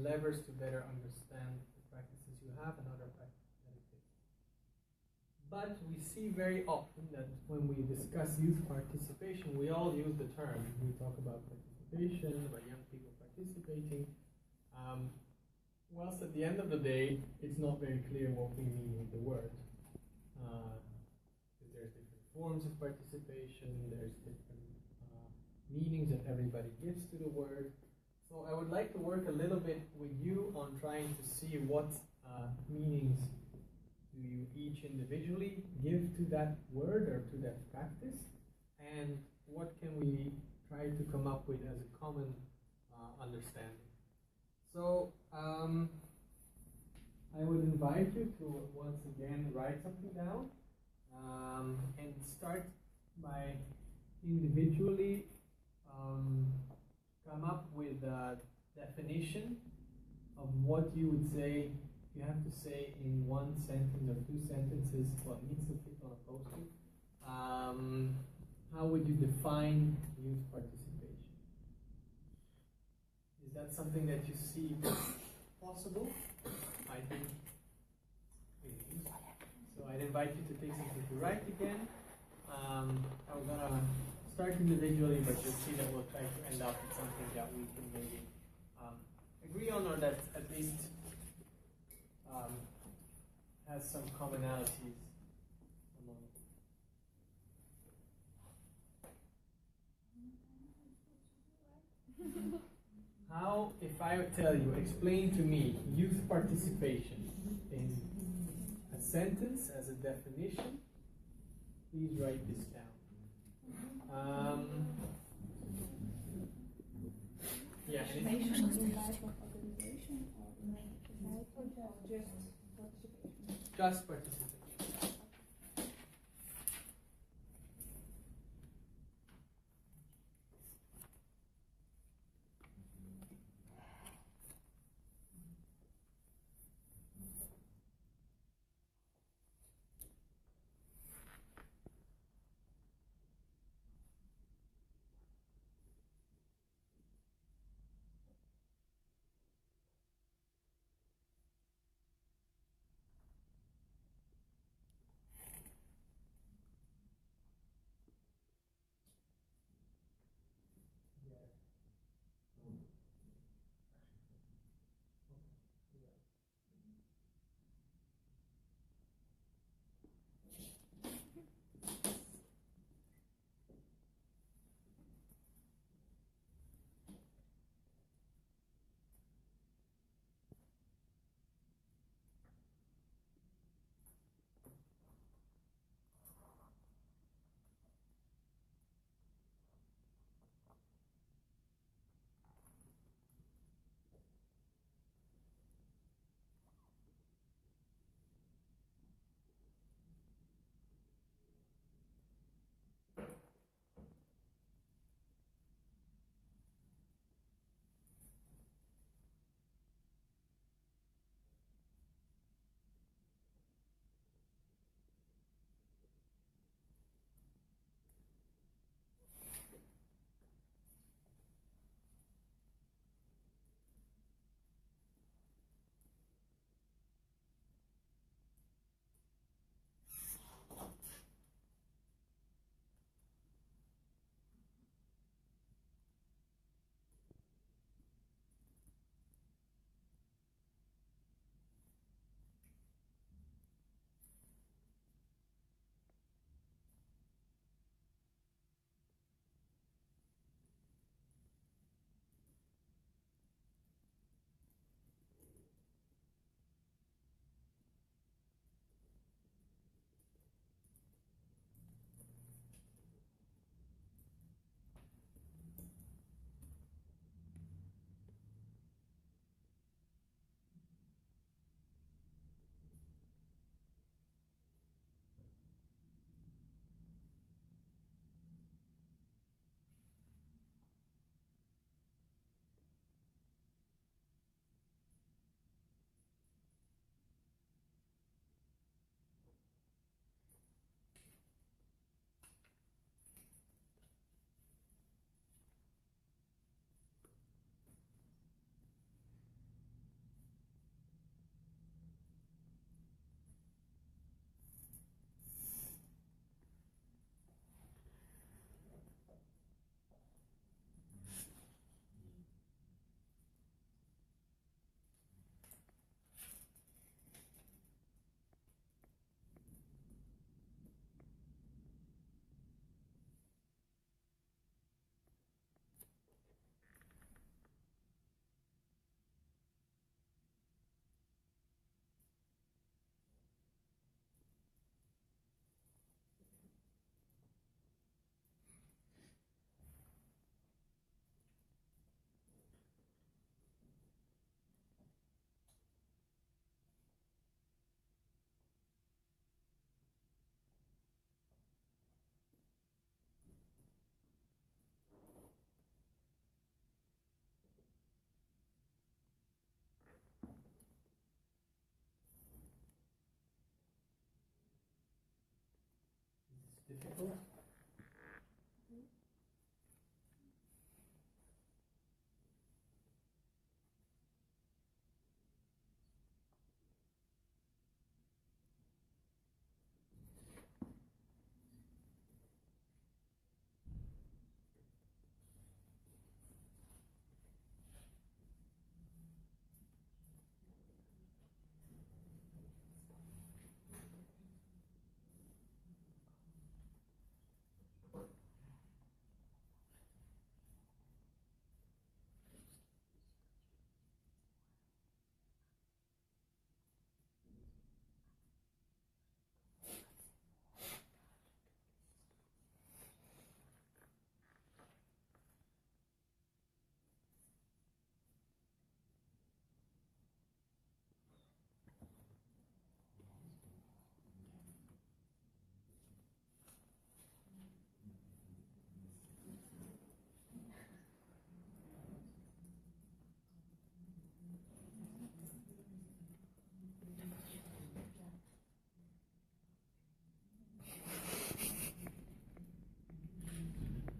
levers to better understand the practices you have and other practices. But we see very often that when we discuss youth participation, we all use the term. We talk about participation, about young people participating. Whilst at the end of the day, it's not very clear what we mean with the word. There's different forms of participation, there's different meanings that everybody gives to the word. So I would like to work a little bit with you on trying to see what meanings do you each individually give to that word or to that practice, and what can we try to come up with as a common understanding. So I would invite you to once again write something down and start by individually come up with a definition of what you would say. You have to say in one sentence or two sentences what needs to fit on a poster. How would you define youth participation? Is that something that you see possible? I think it is. So I'd invite you to take something to write again. I'm gonna start individually, but you'll see that we'll try to end up with something that we can maybe agree on, or that at least has some commonalities among it. How, if I would tell you, explain to me youth participation in a sentence as a definition, please write this down. Yeah. Just participation.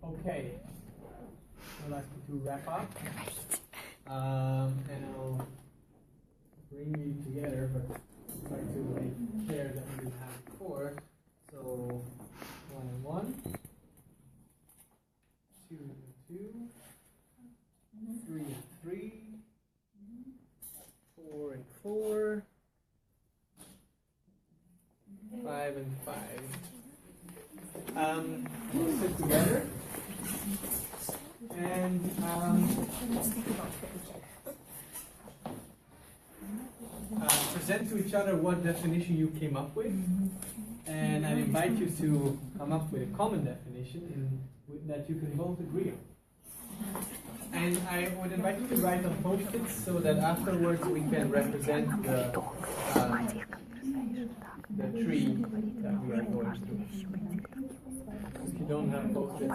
Okay, I'll ask you to wrap up, and I'll bring you together, but try to make pairs that we didn't have before. So 1 and 1, 2 and 2, 3 and 3, 4 and 4, 5 and 5. We'll sit together and present to each other what definition you came up with, and I invite you to come up with a common definition that you can both agree on. And I would invite you to write on post-its so that afterwards we can represent the tree that we are going through. If you don't have post-its,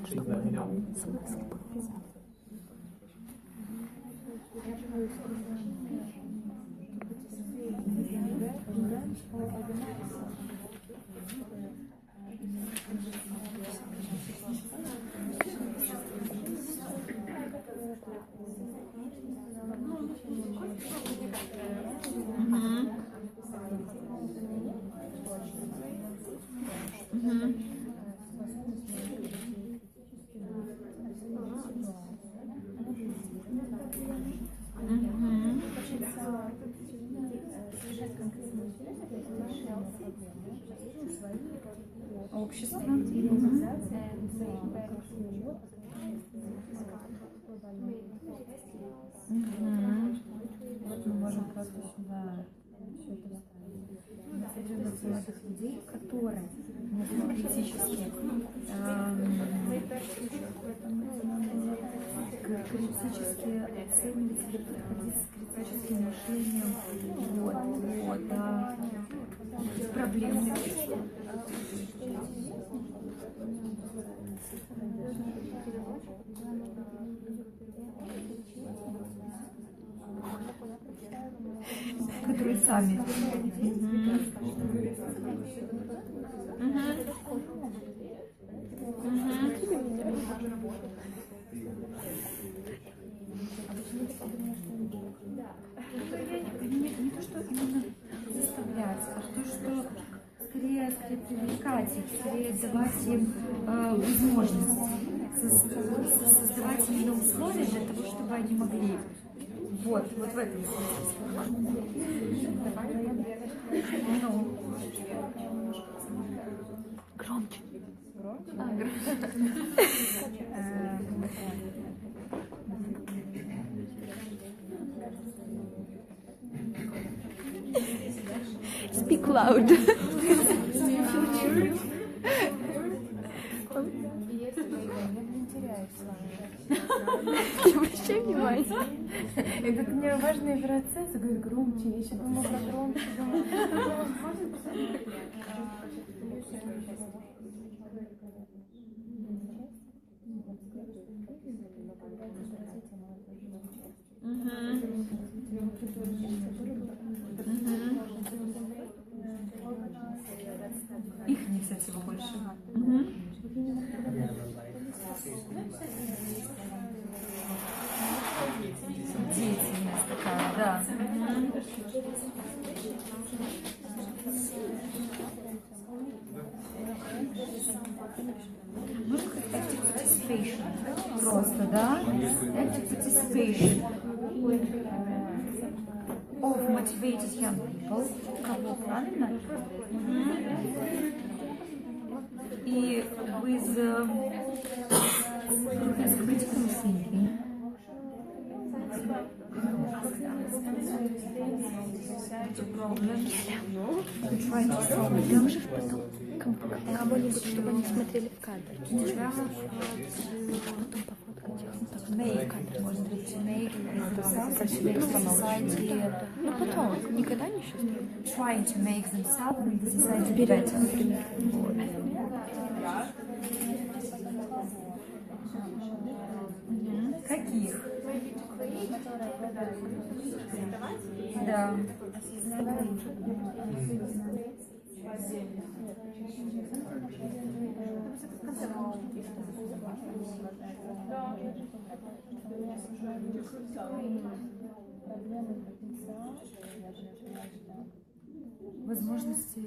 please let me know. Общество. Вот мы можем просто сюда все это вставить. Людей, которые критически оценивать или подходить с критическим мышлением. Вот, да. Проблемы. Которые сами. Не то, что именно заставлять, а то, что скорее привлекать их, скорее давать им возможности, создавать именно условия для того, чтобы они могли. Вот в этом смысле. Ну. Громче. Speak loud. Не обращай внимания. Это у меня важный процесс, я говорю громче, я еще думала про громче, Их не писать его больше. Деятельность такая, да. Можно сказать active participation. Просто, да? Active participation of motivated young people. Кого, правильно? И with critical thinking. Problems. To try to solve them. Кого-нибудь, чтобы они смотрели в кадр. Make, может быть, make society. Ну потом, никогда не сейчас. Trying to make themselves and the society better. Например. Каких? Да. Возможности.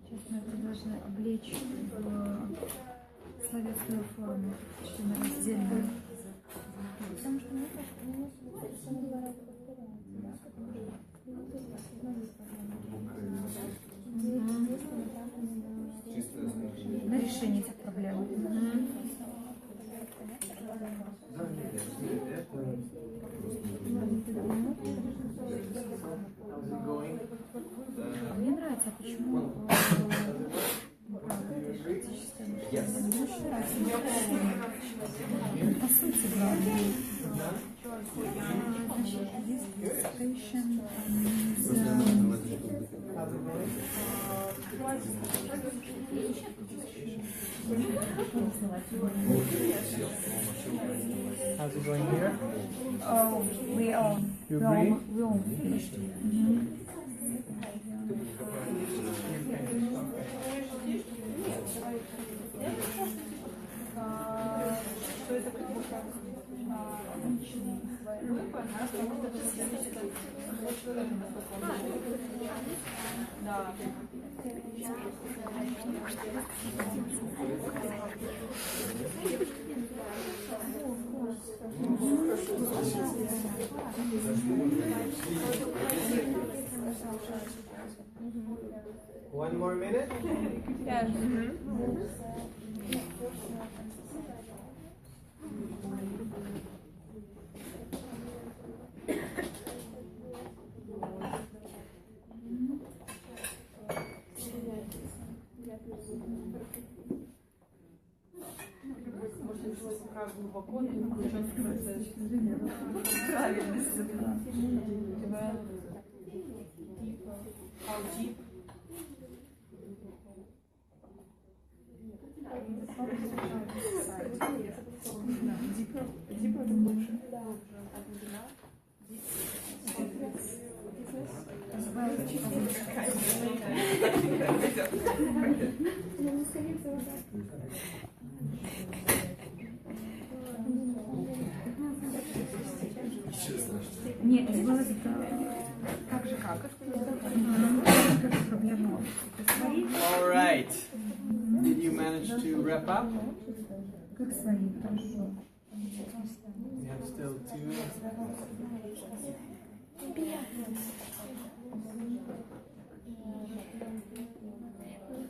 Сейчас мы это должны облечь в словесную форму, что мы раздельно. Потому что на решение этих проблем. Мне нравится, почему по сути, главное. How's it going here? Oh, we all finished. One more minute? Yeah. Нет, это было как же как? Проблема. All right. Did you manage to wrap up? Как свои, хорошо. We have still two.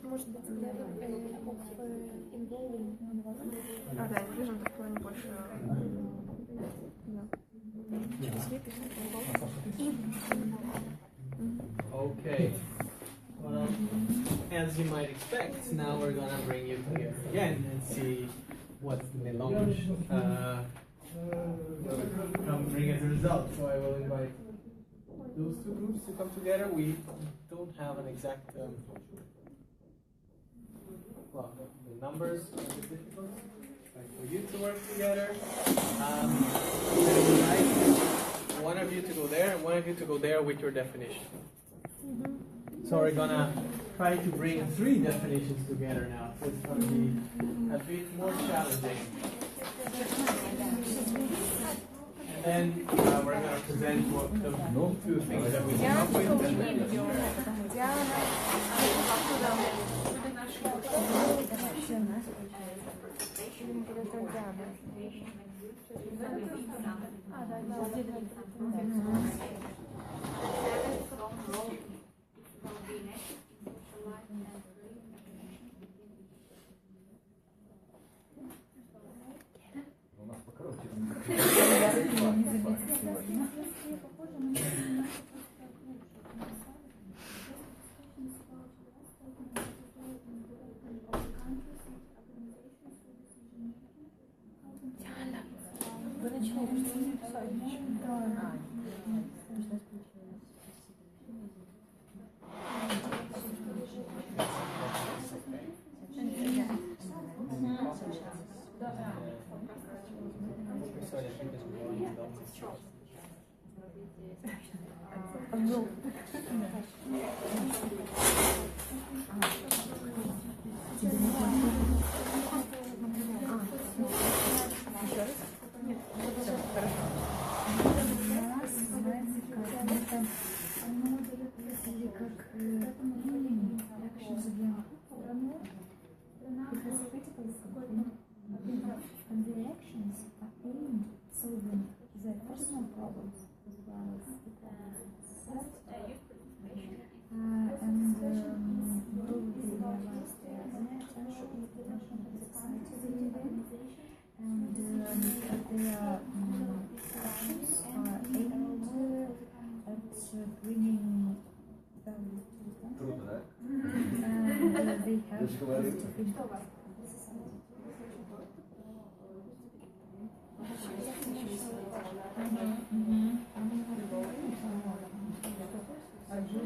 Может быть, involving. А, да, движем в плане больше. Okay. Well, as you might might expect, now we're gonna bring you together again and see what melange come bring as a result. So I will invite those two groups to come together. We don't have an exact, well, the numbers are a bit difficult. Like for you to work together. I would like one of you to go there and one of you to go there with your definition. So we're gonna try to bring 3 definitions together now. So it's gonna be a bit more challenging. And then we're gonna present what the 2 things that we came up with.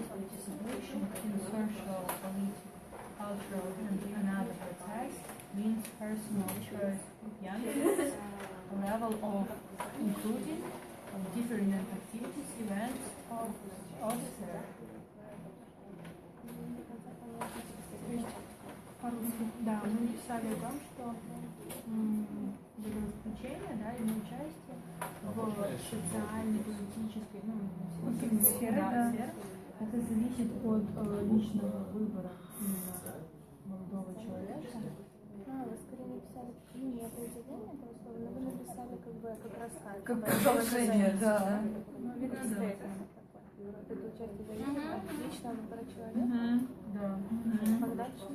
Participation in social, political, cultural, and another protest means personal choice of young people, a level of including of different activities, events, of auditor. По-русски, да, мы написали о том, что включение, да, или участие в социальной, политической, сфере, это зависит от личного выбора именно молодого человека. Вы скорее написали не определение этого слова, но вы написали как рассказ. Как продолжение, да. Это участие зависит от личного выбора человека. Да. А дальше?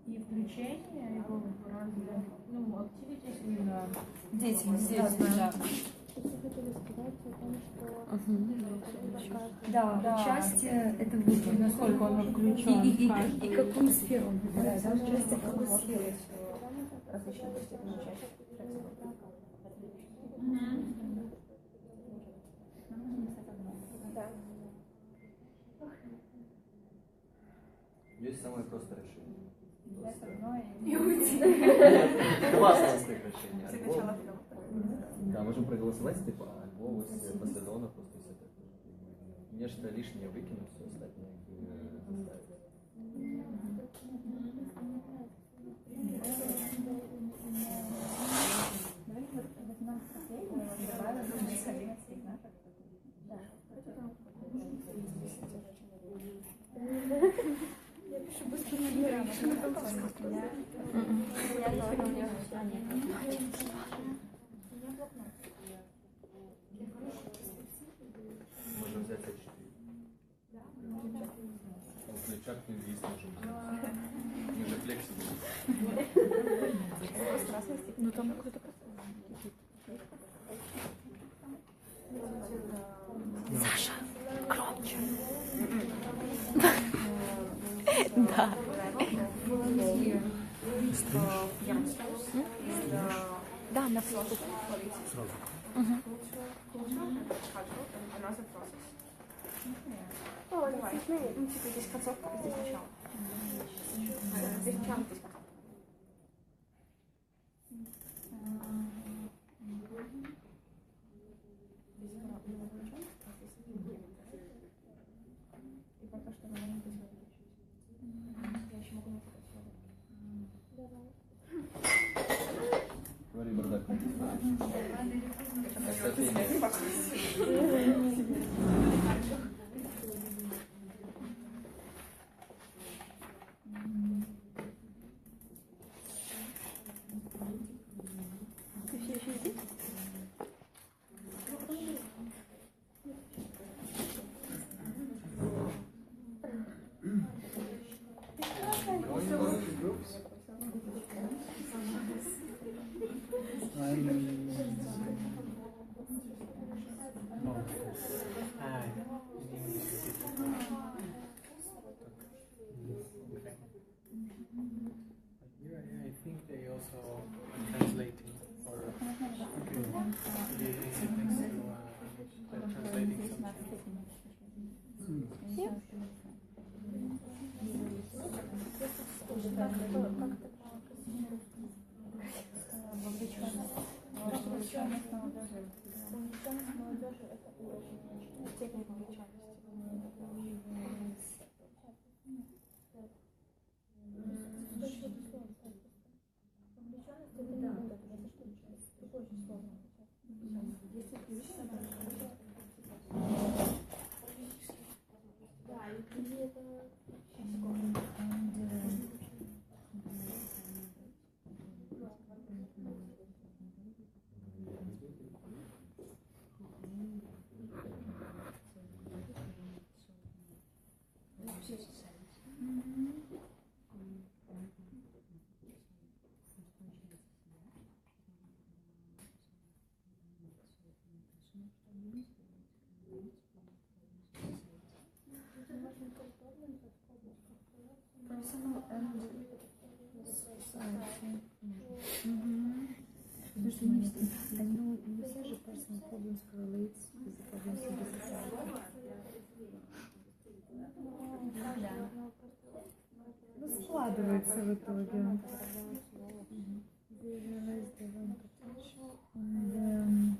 И включение его в разные, activities именно Деятельность, да. Вы хотели сказать о том, что Да, участие это вот насколько он включен и какую сферу он выбирает, да, участие в какой сфере. различные степени участия. Да. Есть самое простое решение. и уйти. Два простых решения. Альбом. Да, можем проголосовать, типа, альбом из Посейдона просто из этого. Нечто лишнее выкинуть, все остальное заставить. Я пишу быстро на грамматику. Можем взять А4. Ключак лингвист можем взять. Мы же флексибельны. Ну там какой-то Саша, громче. Да. Да, на Facebook. Мгм. О, давай. Ну, типа здесь концовка, здесь начало. Здесь начало, здесь концовка. И пока что мы можем здесь выключить. Я еще могу написать слово. Говори, бардак. Ты все еще здесь? I think they also are translating or they're translating Вовлеченность молодежи. Вовлеченность молодежи это степень вовлеченности. Ну, не все же personal problems correlates with the problems in the society. Ну, складывается в итоге. Visualize the wrong potential and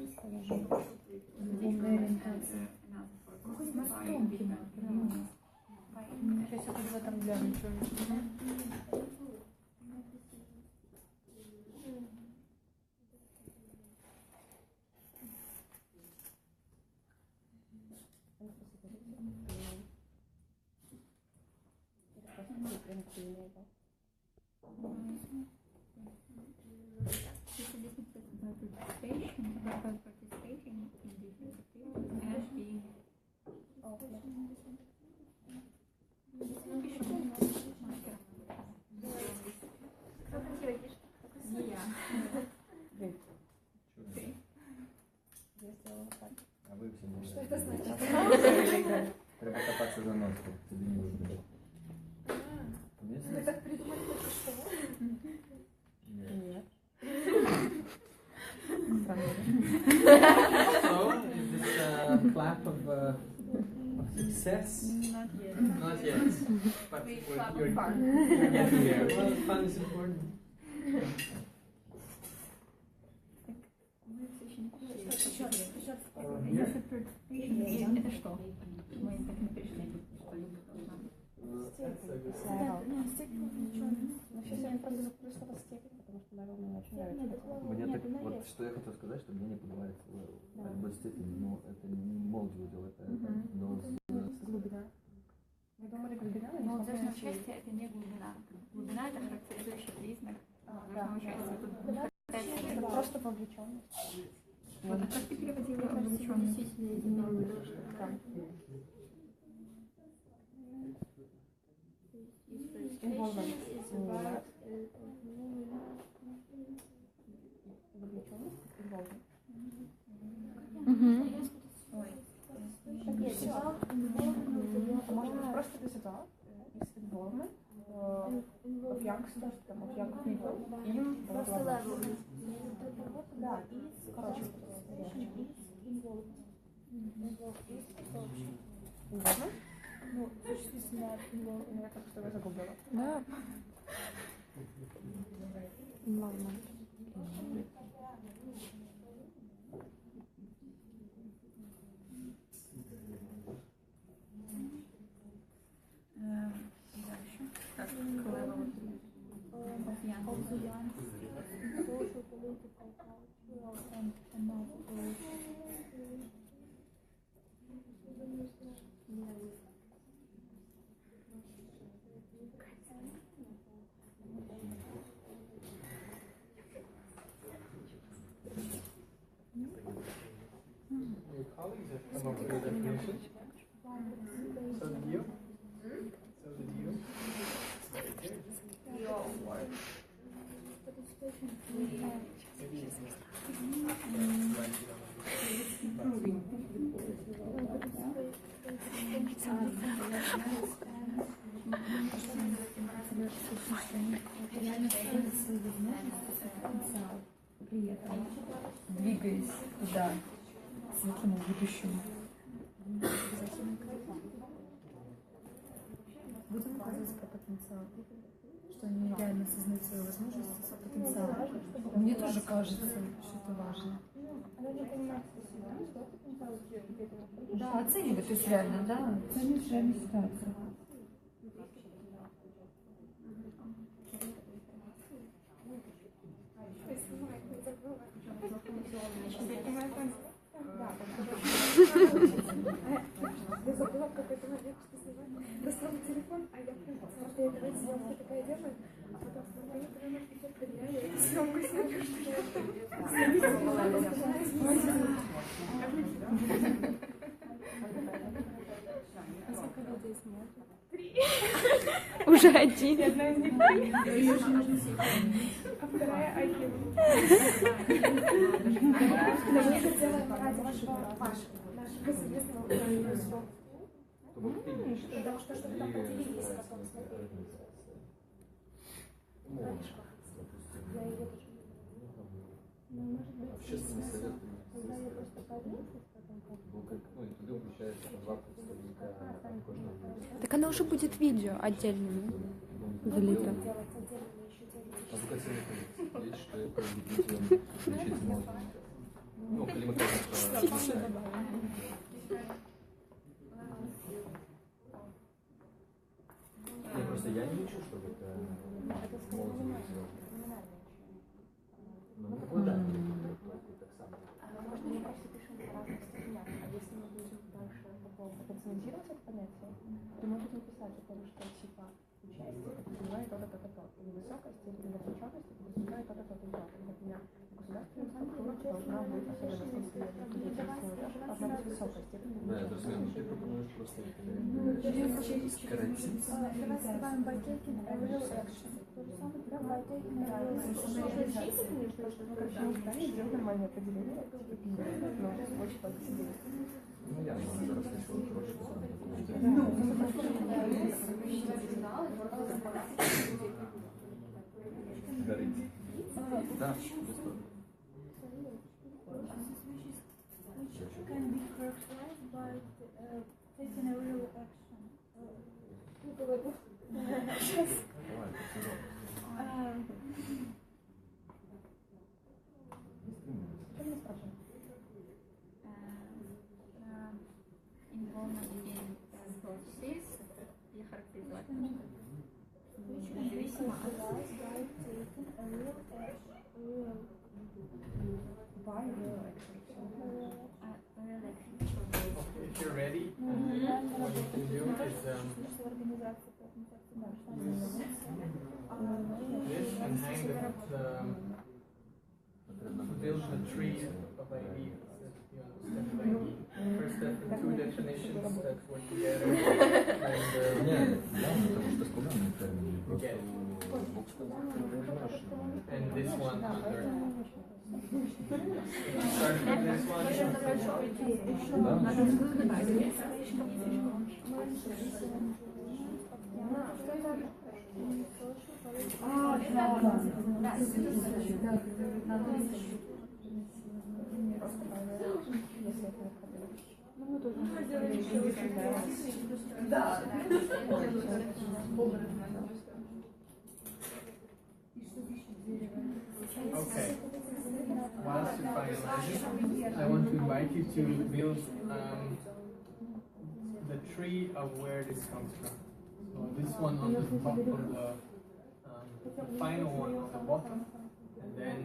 вот просто просветление. Сейчас я в этом гляну, что это значит? Треба копаться за нос, чтобы тебе не выбрать. Вы так придумали только что? Нет. So, is this a clap of success? Not yet. Not yet. But We you're clap you're fun. getting there. Well, fun is important. Мы все еще не пришли. Here? Это что? Мы так не пришли, что-либо должна быть. Ну, сейчас я просто закрою слово степень, потому что, наверное, мне очень нравится. Мне так, вот что я хотел сказать, что мне не подобается как бы степень, но это не молдиудил, это Глубина. Вы думали, глубина? Но воздушное участие это не глубина. Глубина это характеризующий признак воздушного участия. Тут Это просто вовлеченность. вот, а как ты переводила вовлеченность? Involvement. Вовлеченность. Involvement. Ой. Может быть, просто визуал из involvement of youngsters, там, of young people, in, да, из, короче, involvement. Ну, существенно, я как что загубила. Да. Involvement. Дальше. Как level of young. Social, political, cultural, and Your colleagues have come up with a definition. So did you? So did you? Very good. Реально строить свои возможности и потенциал, при этом двигаясь туда, к светлому будущему. Будем указывать про потенциал, что они реально осознают свои возможности, свой потенциал. Мне тоже кажется, что это важно. она не понимает, что это потенциал, Да, оценивать, то есть реально, да, оценивать реальную ситуацию. Я забыла в какой-то момент, что снимать. Достала телефон, а я прям смотрела, давайте съемку такая делаю, а потом смотрю, прямо все проверяю, съемку смотрю, что А сколько людей смотрит? Уже один. Одна из них а вторая Айким. Мы это делаем ради нашего известного украинского. Потому что чтобы там поделились потом с Я ее тоже. Ну, может быть, общественный совет. когда я просто поделилась, потом как Ну, и туда включается два представника кожного. Так оно уже будет видео отдельным залито. делать отдельно еще делить. А вы как видите, что это видео включить можно? Ну, коли мы кажем, просто я не учу, чтобы это молодежь сделать. Ну, ну да, так само. Можно мы просто пишем в разных степенях, а если мы будем дальше потенциализировать это понятие, то мы будем писать о том, что типа участие подразумевает то-то, то-то, то. Или высокая степень вовлеченности подразумевает то-то, то-то, то. Например, государственная структура должна быть, особенно в конкретной должна быть высокая степень Да, это вовлеченности. разумею, ты пропонуешь просто скоротить. Мы называем by taking a real action. То же самое, да, by taking a real action. Сделать нормальное определение, ну, очень подразумевает. Ну, я зараз знайшов трошки. Горить. Да, безспорно. Which can be characterized by taking a real action. Давай, поцелуй. Involvement in processes и характеризовать независимо от If you're ready, what you can do is this and hang build the tree of ideas that you understand by ID. First step, the two definitions that work together, and this one under. Start with this one. Okay. Whilst you're finalizing, I want to invite you to build the tree of where this comes from. So this one on the top of the final one on the bottom, and then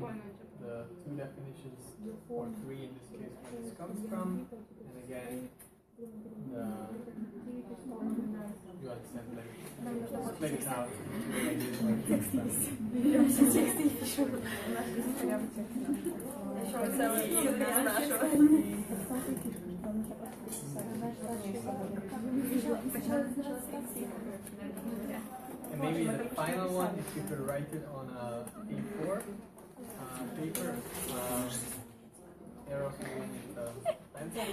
the two definitions, or three in this case, where this comes from, and again, you understand, like, split it out. And maybe the final one, if you could write it on a A4 paper, arrows moving in the pencil,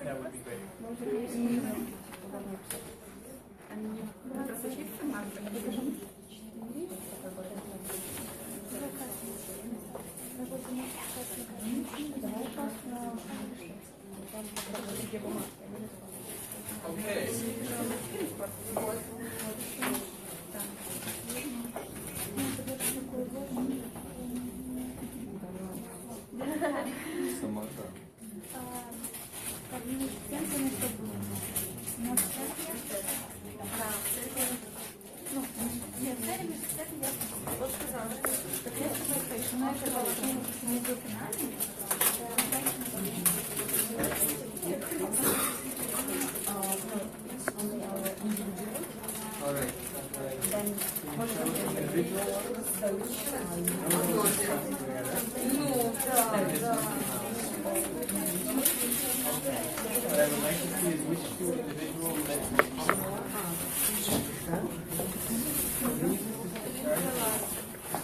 that would be great. Okay. Самота. All right. Then what I would like to see is which two individual let's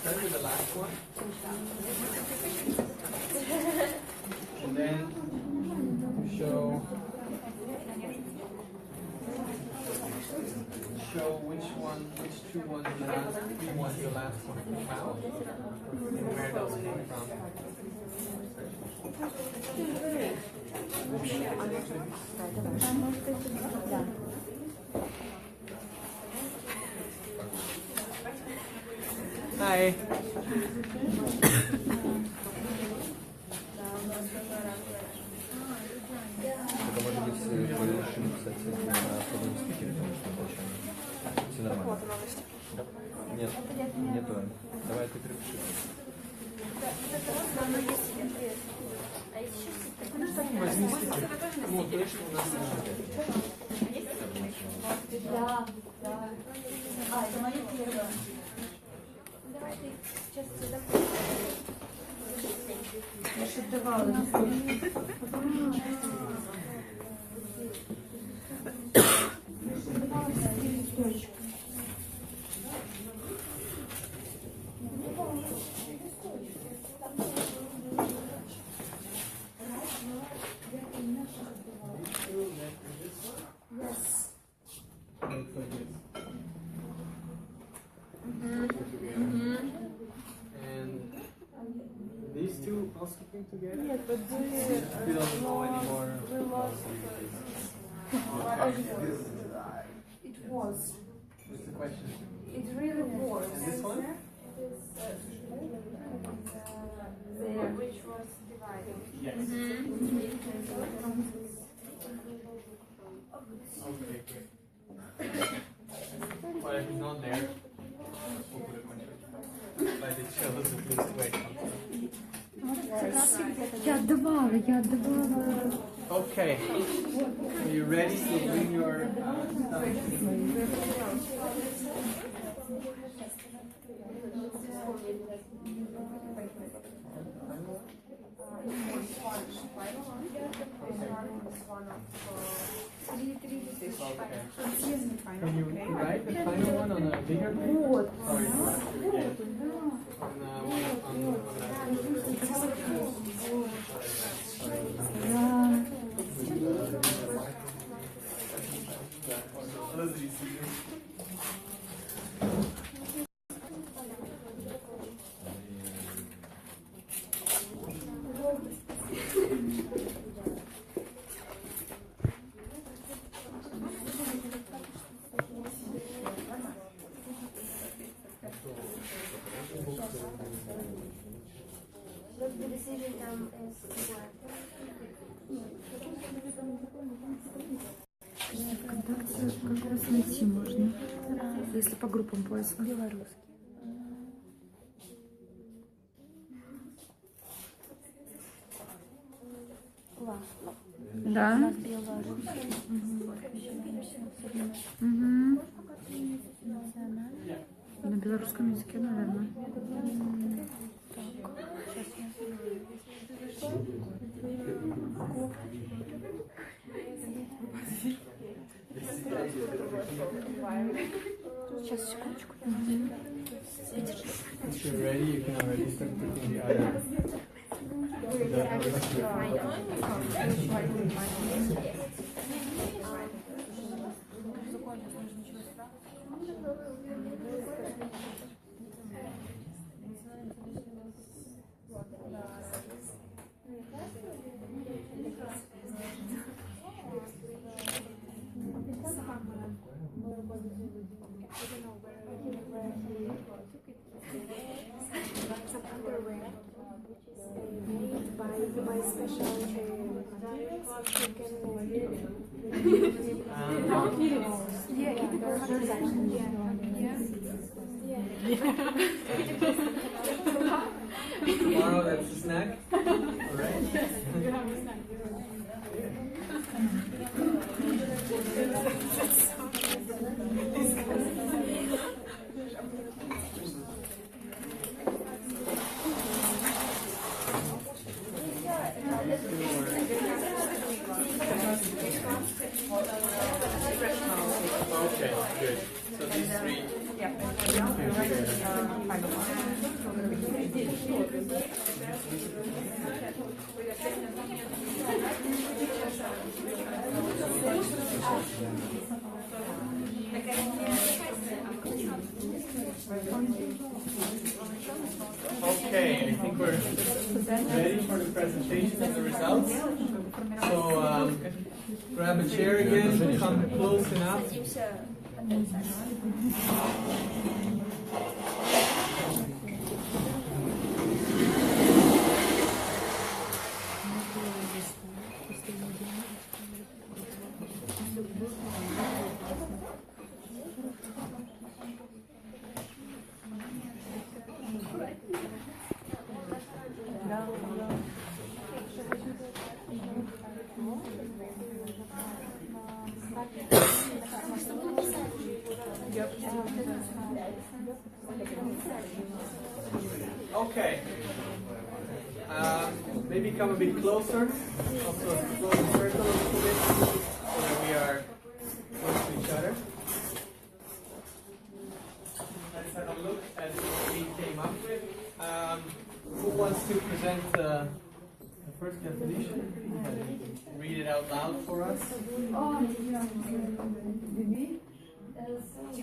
start with the last one. And then show which two ones the last, three ones the last one came out, and where those came from. Hi. Это может быть решим, кстати, на особом стихе, потому что очень все нормально. Да? Нет, нету. Давай ты перепиши. Возьми стикер. Ну, точно у нас Да, да. А, это моя первая. Давай ты сейчас сюда. Я шептывала. housekeeping together? Нет, вот You don't know anymore. we lost. It was. What's the question? It really was. And this one? Which was divided. Yes. Okay, great. Well, if he's not there, we'll put a question. But it shows at least where it comes from. Я отдавала. Okay. Are you ready to bring your stuff? Okay. Can you write the final one on a bigger paper? Sorry, The decision is Как раз найти можно, если по группам поиска. Белорусский. Да. Угу. На белорусском языке, наверное. Сейчас, секундочку. if you're ready, you can already start putting the other. by specialty. Tomorrow that's a snack. Alright. Okay, good. So these three. Okay, I think we're ready for the presentation of the results. So grab a chair again, come close enough. Okay. Maybe come a bit closer. Also close the circle a little bit so that we are close to each other. Let's have a look at what we came up with. Who wants to present the first definition? Read it out loud for us.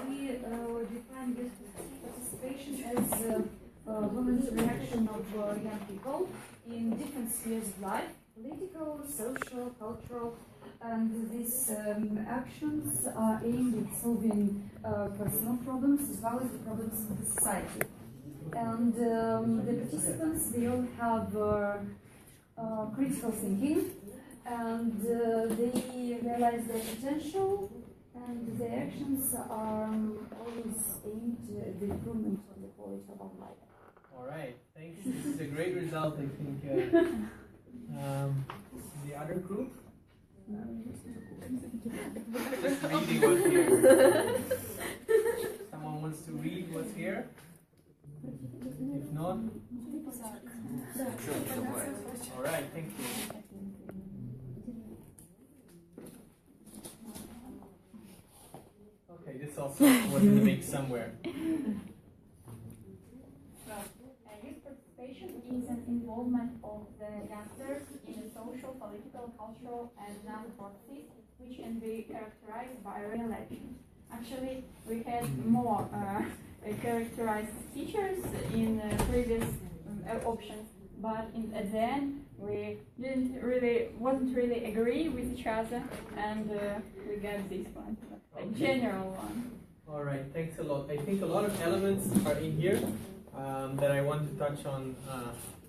We define this participation as women's reaction of young people in different spheres of life, political, social, cultural, and these actions are aimed at solving personal problems as well as the problems of the society. And the participants, they all have critical thinking, and they realize their potential, and their actions are always aimed at the improvement of the quality of our life. All right, thanks. This is a great result, I think. The other group? Just reading what's here. Someone wants to read what's here? If not? All right, thank you. Okay, this also was in the mix somewhere. Youth participation is an involvement of the youngsters in the social, political, cultural, and other processes which can be characterized by real action. Actually, we had more characterized teachers in previous options, but at the end we wasn't really agree with each other, and we got this one, a general one. All right, thanks a lot. I think a lot of elements are in here that I want to touch on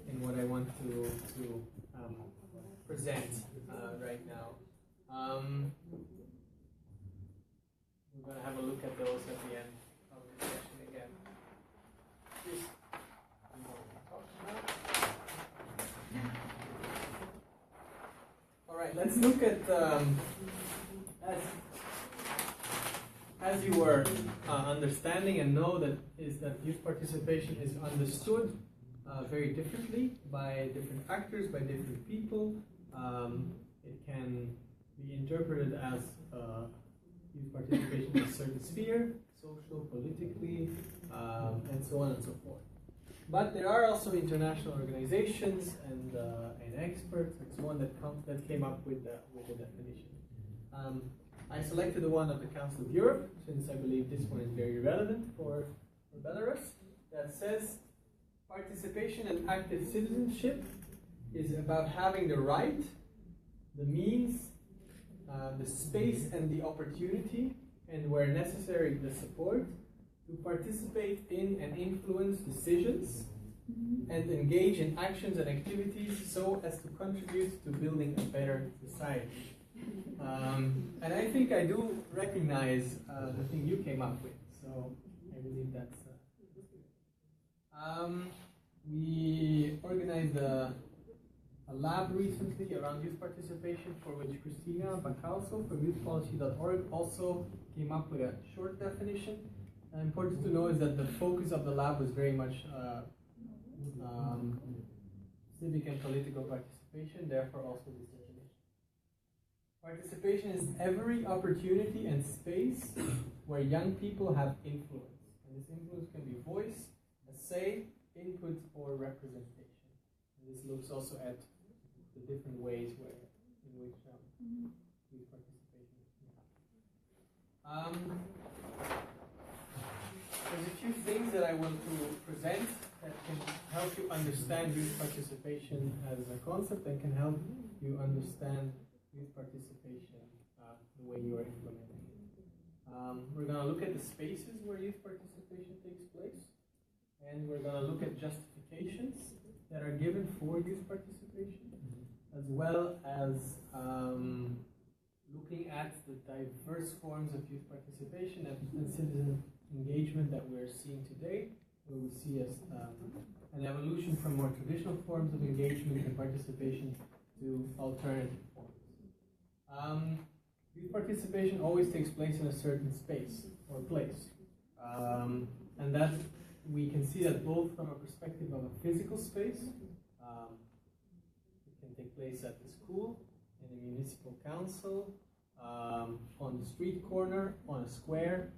in what I want to present right now. We're going to have a look at those at the end of the session again. All right, let's look at as you were understanding and know that youth participation is understood very differently by different actors, by different people. It can be interpreted as youth participation in a certain sphere, social, politically, and so on and so forth. But there are also international organizations and experts and so on that came up with the definition. I selected the one of the Council of Europe, since I believe this one is very relevant for Belarus, that says participation and active citizenship is about having the right, the means, the space and the opportunity, and where necessary the support, to participate in and influence decisions and engage in actions and activities so as to contribute to building a better society. And I think I do recognize the thing you came up with, so I believe that's we organized a lab recently around youth participation, for which Christina Bacalso from youthpolicy.org also came up with a short definition. And important to know is that the focus of the lab was very much civic and political participation, therefore also this definition. Participation is every opportunity and space where young people have influence. And this influence can be voice, a say, input, or representation. And this looks also at the different ways in which youth participation is. There's a few things that I want to present that can help you understand youth participation as a concept and can help you understand youth participation the way you are implementing it. We're going to look at the spaces where youth participation takes place, and we're going to look at justifications that are given for youth participation, as well as looking at the diverse forms of youth participation and citizen engagement that we're seeing today, where we see as an evolution from more traditional forms of engagement and participation to alternative forms. Youth participation always takes place in a certain space or place, and that we can see that both from a perspective of a physical space. It can take place at the school, in a municipal council, on the street corner, on a square.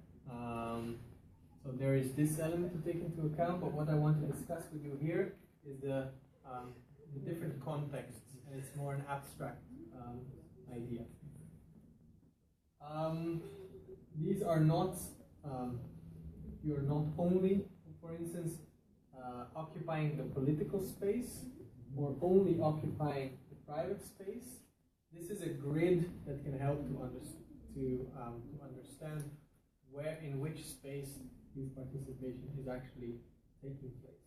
So there is this element to take into account, but what I want to discuss with you here is the different contexts, and it's more an abstract idea. These are not, you're not only, for instance, occupying the political space or only occupying the private space. This is a grid that can help to understand where, in which space youth participation is actually taking place.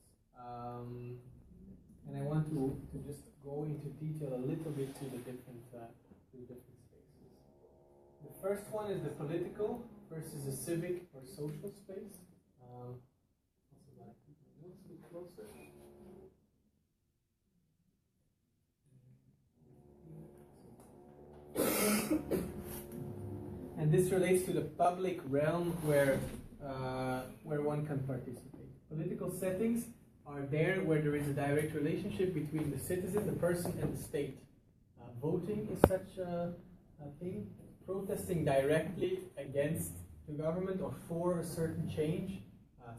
And I want to just go into detail a little bit to the different spaces. The first one is the political versus the civic or social space. Also, that I keep my notes a bit closer. And this relates to the public realm where one can participate. Political settings are there where there is a direct relationship between the citizen, the person, and the state. Voting is such a thing. Protesting directly against the government or for a certain change.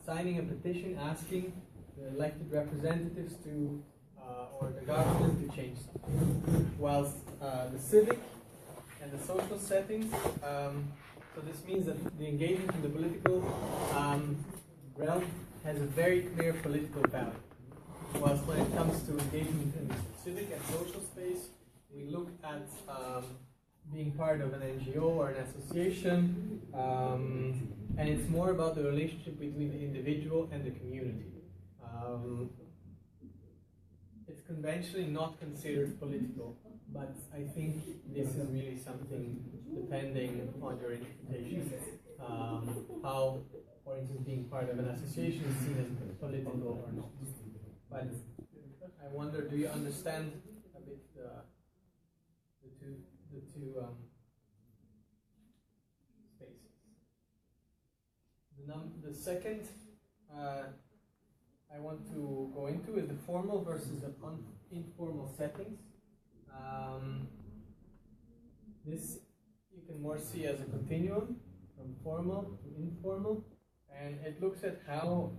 Signing a petition asking the elected representatives to or the government to change something. Whilst the civic and the social settings, so this means that the engagement in the political realm has a very clear political value. Whilst when it comes to engagement in the civic and social space, we look at being part of an NGO or an association, and it's more about the relationship between the individual and the community. It's conventionally not considered political, but I think this is really something depending on your interpretation. How, for instance, being part of an association is seen as political or not. But I wonder, do you understand a bit the two spaces? The second I want to go into is the formal versus the informal settings. This you can more see as a continuum from formal to informal, and it looks at how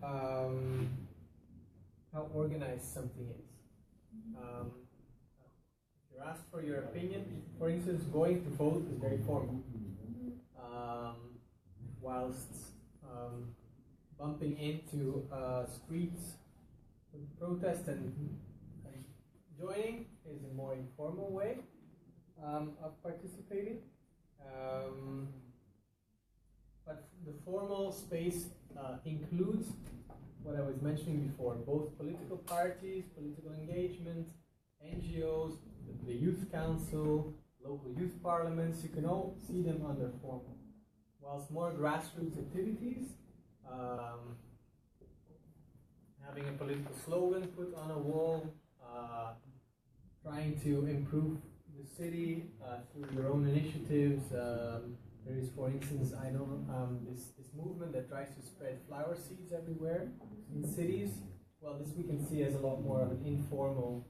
organized something is. If you're asked for your opinion, for instance, going to vote is very formal, whilst bumping into streets to protest and joining is a more informal way of participating. But the formal space includes what I was mentioning before, both political parties, political engagement, NGOs, the youth council, local youth parliaments. You can all see them under formal. Whilst more grassroots activities, having a political slogan put on a wall, trying to improve the city through your own initiatives. There is, for instance, I know this movement that tries to spread flower seeds everywhere in cities. Well, this we can see as a lot more of an informal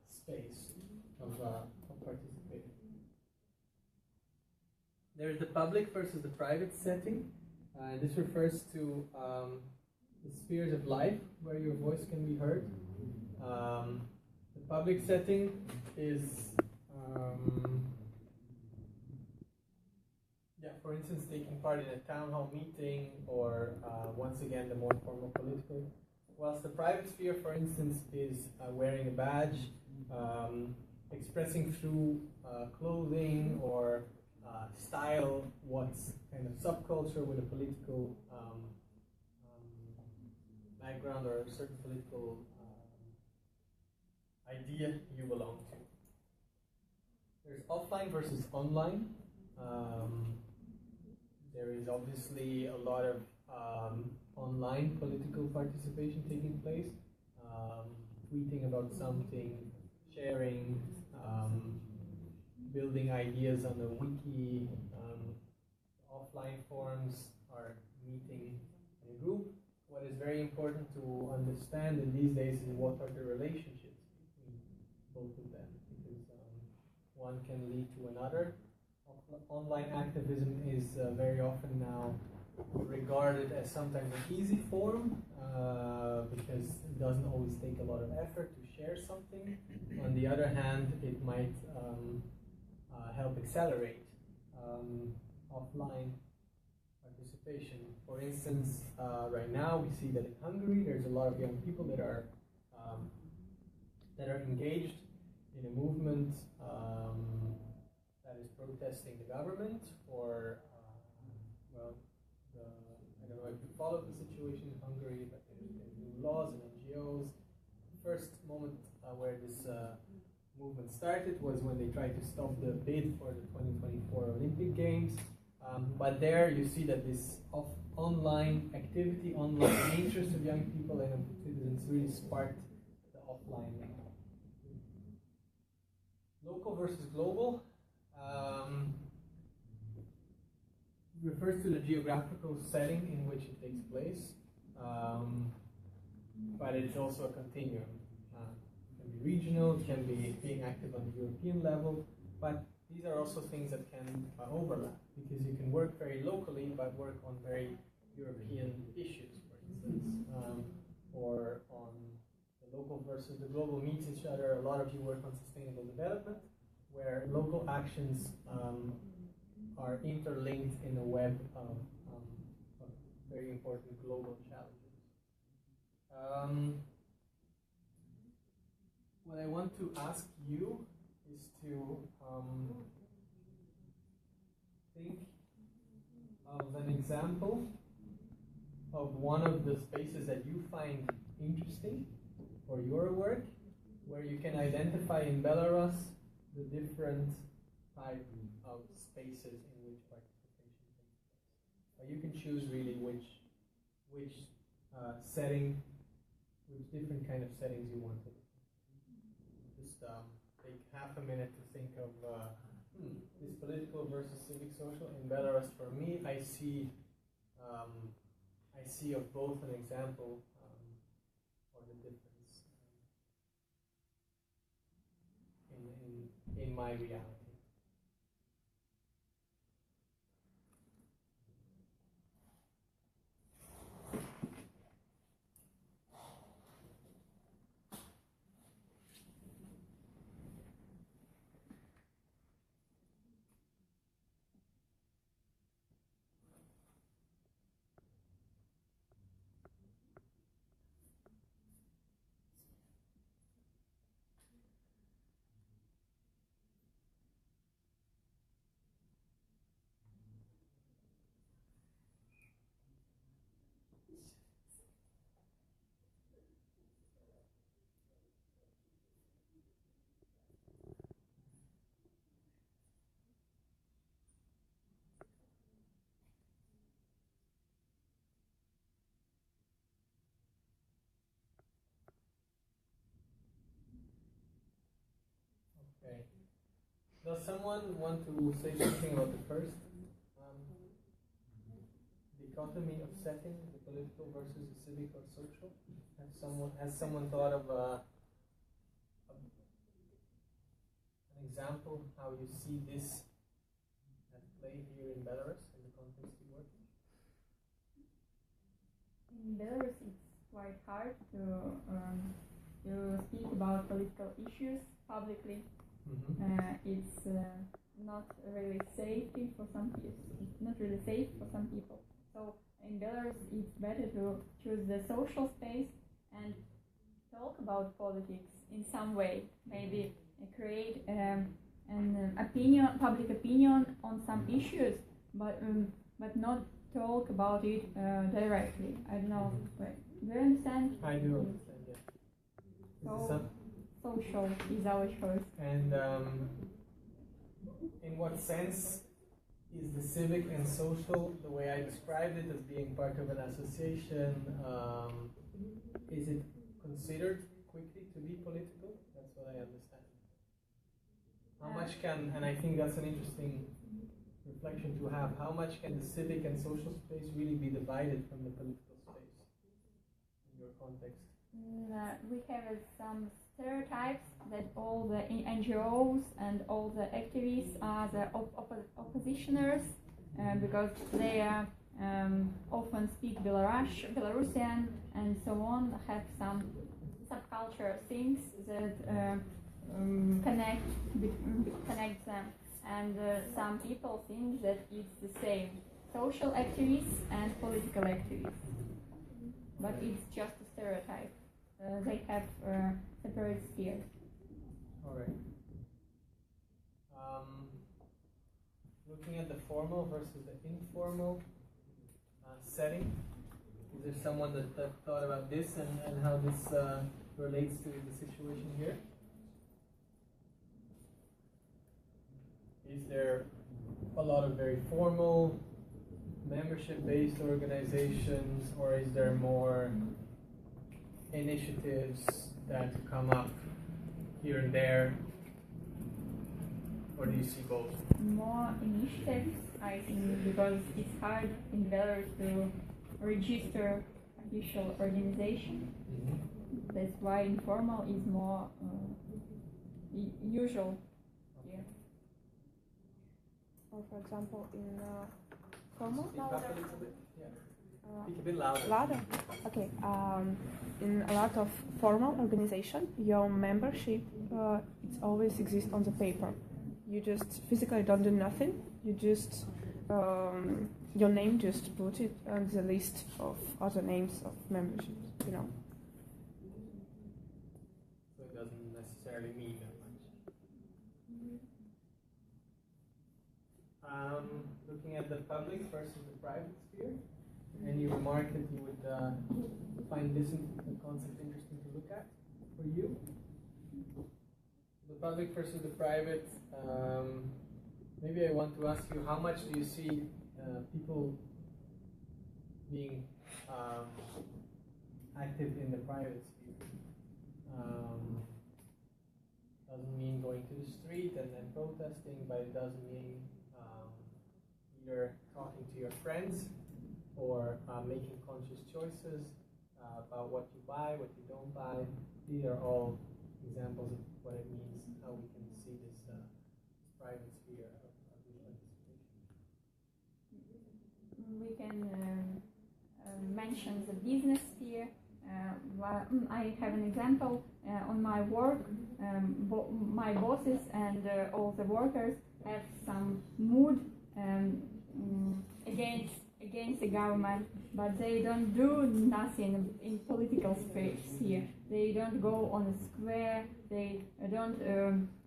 space of participating. There is the public versus the private setting. This refers to the spheres of life where your voice can be heard. The public setting is, for instance, taking part in a town hall meeting, or once again, the more formal political. Whilst the private sphere, for instance, is wearing a badge, expressing through clothing or style what's kind of subculture with a political background or a certain political idea you belong to. There's offline versus online. There is obviously a lot of online political participation taking place, tweeting about something, sharing, building ideas on the wiki, offline forums, or meeting in a group. What is very important to understand in these days is what are the relationships between both of them, because one can lead to another. Online activism is very often now regarded as sometimes an easy form because it doesn't always take a lot of effort to share something. On the other hand, it might help accelerate offline participation. participation. For instance, right now we see that in Hungary there's a lot of young people that are engaged in a movement that is protesting the government or I don't know if you follow the situation in Hungary, but there's been new laws and NGOs. The first moment where this movement started was when they tried to stop the bid for the 2024 Olympic Games. But there you see that this online activity, online interest of young people and of citizens really sparked the offline. Local versus global refers to the geographical setting in which it takes place, but it's also a continuum. It can be regional, it can be being active on the European level, but these are also things that can overlap, because you can work very locally but work on very European issues, for instance, or on the local versus the global meets each other. A lot of you work on sustainable development, where local actions are interlinked in a web of very important global challenges. What I want to ask you is to think of an example of one of the spaces that you find interesting for your work, where you can identify in Belarus the different types of spaces in which participation takes place. You can choose really which setting, which different kind of settings you want to. Just take half a minute to think of this political versus civic social in Belarus. For me, I see of both an example or the difference in my reality. Okay. Does someone want to say something about the first dichotomy of setting, the political versus the civic or social? Has someone thought of an example how you see this at play here in Belarus in the context you work in? In Belarus, it's quite hard to speak about political issues publicly. It's not really safety for some people. It's not really safe for some people. So in Belarus, it's better to choose the social space and talk about politics in some way. Maybe create an public opinion on some issues, but not talk about it directly. I don't know. Do you understand? I do understand. Yeah. So social is our choice. And in what sense is the civic and social, the way I described it as being part of an association, is it considered quickly to be political? That's what I understand. How much can, and I think that's an interesting reflection to have, how much can the civic and social space really be divided from the political space in your context? We have some stereotypes that all the NGOs and all the activists are the oppositioners because they often speak Belarusian and so on, have some subculture things that connect them, and some people think that it's the same. social activists and political activists. But it's just a stereotype. They have separate spheres. All right. Looking at the formal versus the informal setting, is there someone that thought about this and how this relates to the situation here? Is there a lot of very formal membership-based organizations, or is there more initiatives that come up here and there, or do you see both? More initiatives, I think, because it's hard in Belarus to register official organization. That's why informal is more usual here. Or for example, in formal. Speak up a little bit. Yeah. Speak a bit louder. Louder? Okay. In a lot of formal organization, your membership it always exists on the paper. You just physically don't do nothing. You just your name just put it on the list of other names of memberships. You know. So it doesn't necessarily mean that much. Looking at the public versus the private sphere, any remark that you would find this concept interesting to look at for you? The public versus the private. Maybe I want to ask you, how much do you see people being active in the private sphere? Doesn't mean going to the street and then protesting, but it does mean either talking to your friends or making conscious choices about what you buy, what you don't buy. These are all examples of what it means, how we can see this private sphere of participation. We can mention the business sphere. I have an example on my work. My bosses and all the workers have some mood against the government, but they don't do nothing in political sphere. They don't go on a square. They don't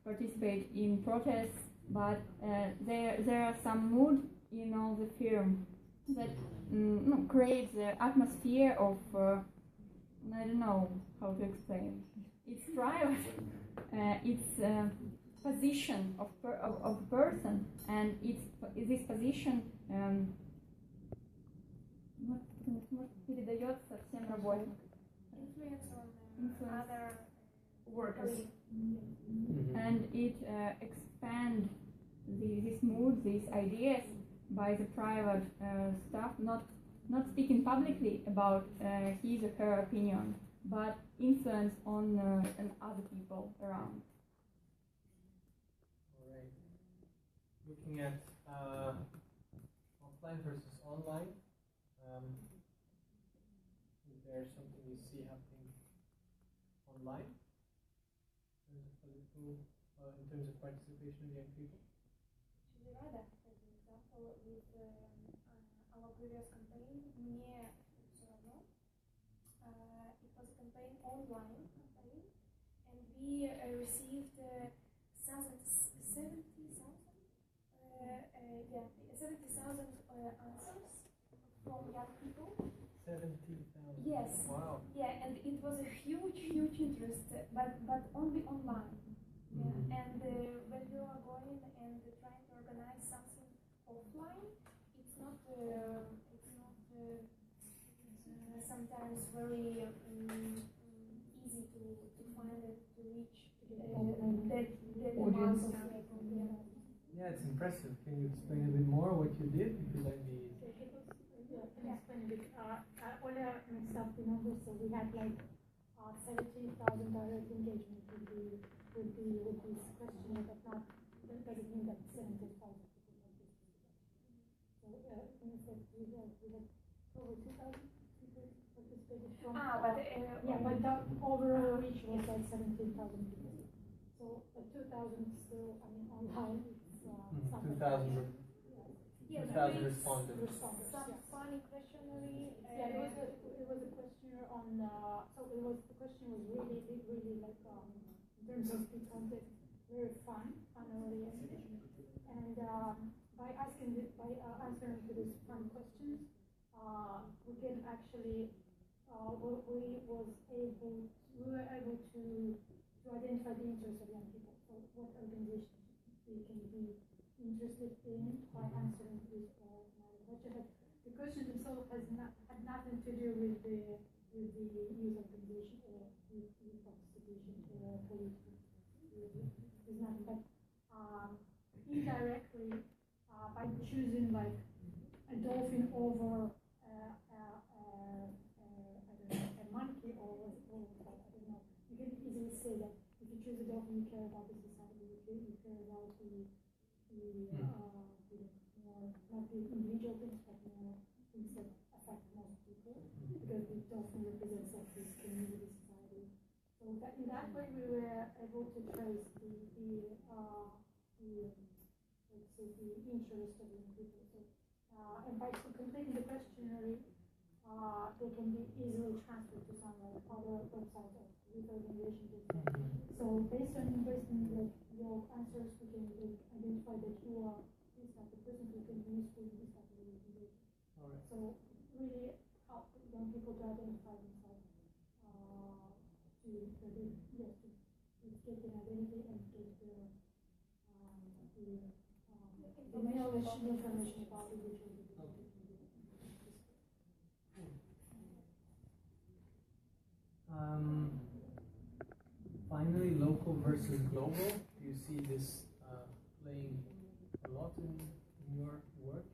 participate in protests. But there are some mood in all the firm that creates the atmosphere of I don't know how to explain. It's private. It's position of person, and it's this position передается всем работникам. Influence on other Workers. And it expands this mood, these ideas by the private staff, not speaking publicly about his or her opinion, but influence on other people around. All right. Looking at offline versus online, is there something you see happening online in terms of participation of young people? Rada, as an example, with our previous campaign, Мне все равно. It was a campaign, online campaign, and we received 70,000 answers from young people. 70,000. Yes. Wow. Yeah, and it was a huge interest, but only online. Yeah. And when you are going and trying to organize something offline, it's not sometimes very easy to find it, to reach that mass of people. Yeah, it's impressive. Can you explain a bit more what you did? Because I mean, Oля and stuff, so we had like 70,000 direct engagement with this questionnaire, but not that doesn't mean that 70,000 people participated. So it means that we had over 2,000 people participated from. But the overall reach was like 17,000 people. So 2,000 still, I mean, online. It's 2,000. Yeah, thousand maybe respondents. Responders, some yes. funny questionnaire. Yeah, it was a questionnaire on, so the question was really like, in terms of the content, very fun oriented. And by answering to these fun questions, we can actually, we were able to identify the interests of young people. So what organizations they can be interested in by answering this question. But the question themselves had nothing to do with the youth organization or youth participation or political. There's nothing. But indirectly, by choosing like a dolphin over I don't know, a monkey or I don't know, you can easily say that if you choose a dolphin, you care about the society, you care about the more, not the individual things, but more things that affect most people, because the dolphin represents like this community society. So that in that way we were able to trace let's say the interest of young people. So and by completing the questionnaire, they can be easily transferred to some other websites of youth organizations. So based on like your answers, we can identify that you are this type of person who can be useful in this type of organization. Alright. So really help young people to identify themselves, to get an identity and get the knowledge and information about the digital. Finally, local versus global. Do you see this playing a lot in your work?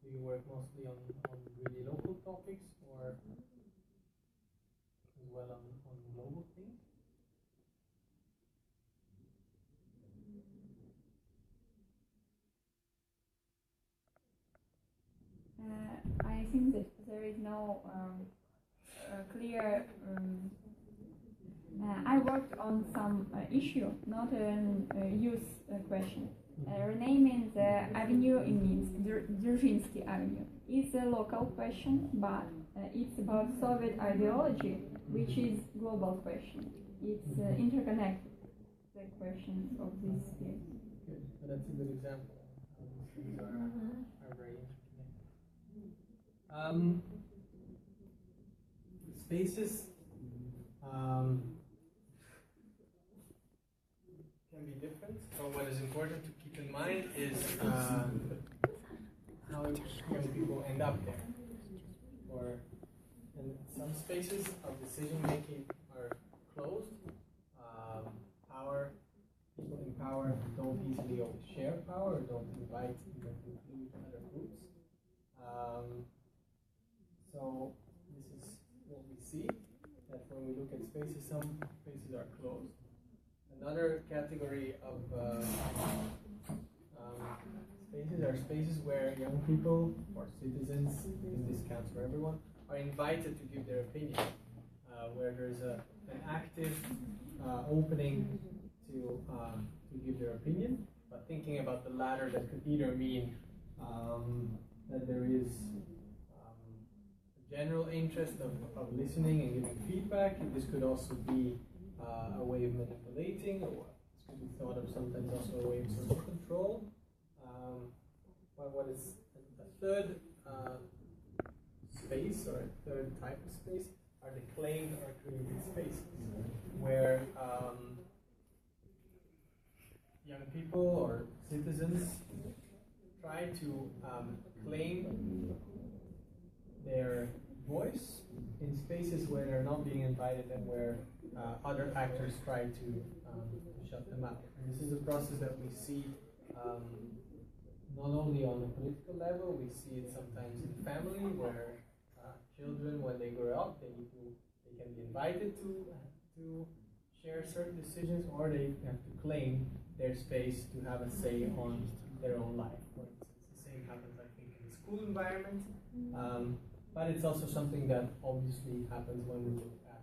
Do you work mostly on really local topics or as well on global things? I think that there is no clear. I worked on some issue, not a youth question. Renaming the avenue in Minsk, Dzerzhinsky Avenue, is a local question, but it's about Soviet ideology, which is global question. It's interconnected, the questions of this case. Good, but that's a good example. These are very interconnected. Spaces can be different, but what is important to keep in mind is how young people end up there. And some spaces of decision making are closed. People in power don't easily always share power, or don't invite, don't include other groups. So this is what we see, that when we look at spaces, some spaces are closed. Another category of spaces are spaces where young people or citizens, because this counts for everyone, are invited to give their opinion, where there's an active opening to give their opinion, but thinking about the latter, that could either mean that there is a general interest of listening and giving feedback. This could also be a way of manipulating, or this could be thought of sometimes also a way of social control. But what is a third space, or a third type of space, are the claimed or created spaces, where young people or citizens try to claim their voice in spaces where they're not being invited and where other actors try to shut them out. And this is a process that we see not only on the political level, we see it sometimes in family, where children, when they grow up, they can be invited to share certain decisions, or they have to claim their space to have a say on their own life. For instance, the same happens, I think, in the school environment, but it's also something that obviously happens when we look at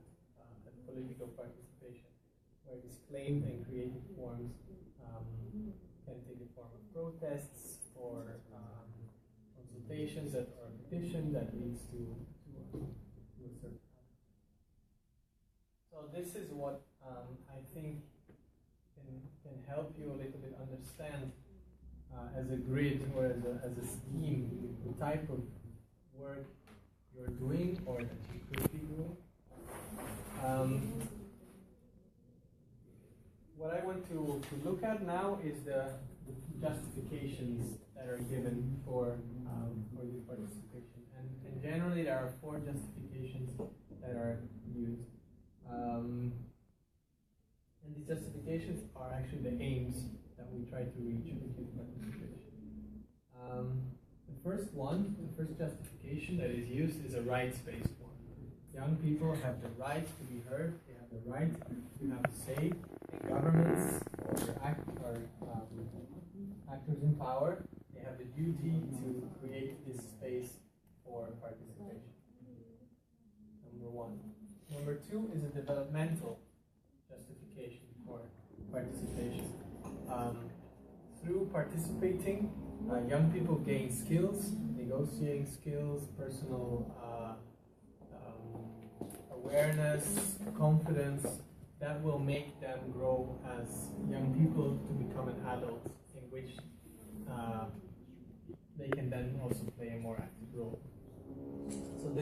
political participation, where these claimed and created forms can take the form of protests, or consultations that or a petition that leads to a certain. So this is what I think can help you a little bit understand as a grid or as a scheme the type of work you're doing or that you could be doing. What I want to look at now is the justifications that are given for this participation. And generally there are 4 justifications that are used. And these justifications are actually the aims that we try to reach with youth participation. The first justification that is used is a rights-based one. Young people have the right to be heard, they have the right to have a say, and governments or actors in power, they have the duty to create this space for participation. Number 1. Number 2 is a developmental justification for participation. Through participating, young people gain skills, negotiating skills, personal awareness, confidence, that will make them grow as young people to become an adult in which they can then also play a more active role. So